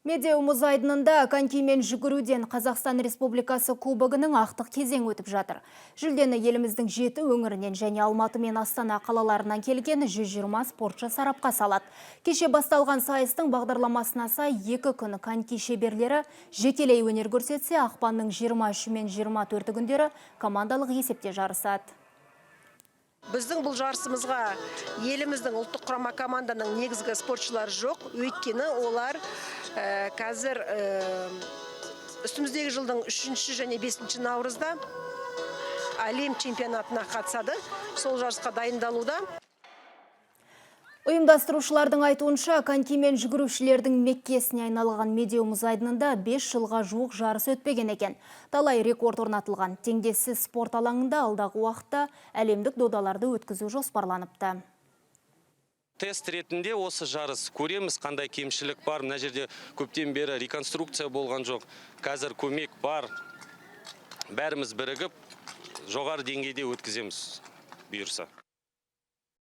Медеу мұз айдынында конькимен жүгіруден Қазақстан Республикасы кубогының ақтық кезең өтіп жатыр. Жүлдені еліміздің 7 өңірінен және Алматы мен Астана қалаларынан келген 120 спортшы сарапқа салады. Кеше басталған сайыстың бағдарламасына сай 2 күн коньки шеберлері жекелей өнер көрсетсе, ақпанның 23 мен 24 күндері командалық есепте жарысады. Біздің бұл жарысымызға еліміздің ұлттық құрама команданың негізгі спортшылары жоқ. Өйткені олар қазір үстіміздегі жылдың 3 және 5 наурызда әлем чемпионатына қатысады. Сол жарысқа дайындалуда. Ұйымдастырушылардың айтуынша, конькимен жүгірушілердің меккесіне айналған Медеу мұз айдынында 5 жылға жуық жарыс өтпеген екен. Талай рекорд орнатылған. Теңдессіз спорт алаңында алдағы уақытта әлемдік додаларды өткізу жоспарланыпты. Тест ретінде осы жарыс көреміз, қандай кемшілік бар. Мына жерде көптен бері реконструкция болған жоқ. Қазір көмек бар. Бәріміз бірігіп жоғары деңгейде өткіземіз бұйырса.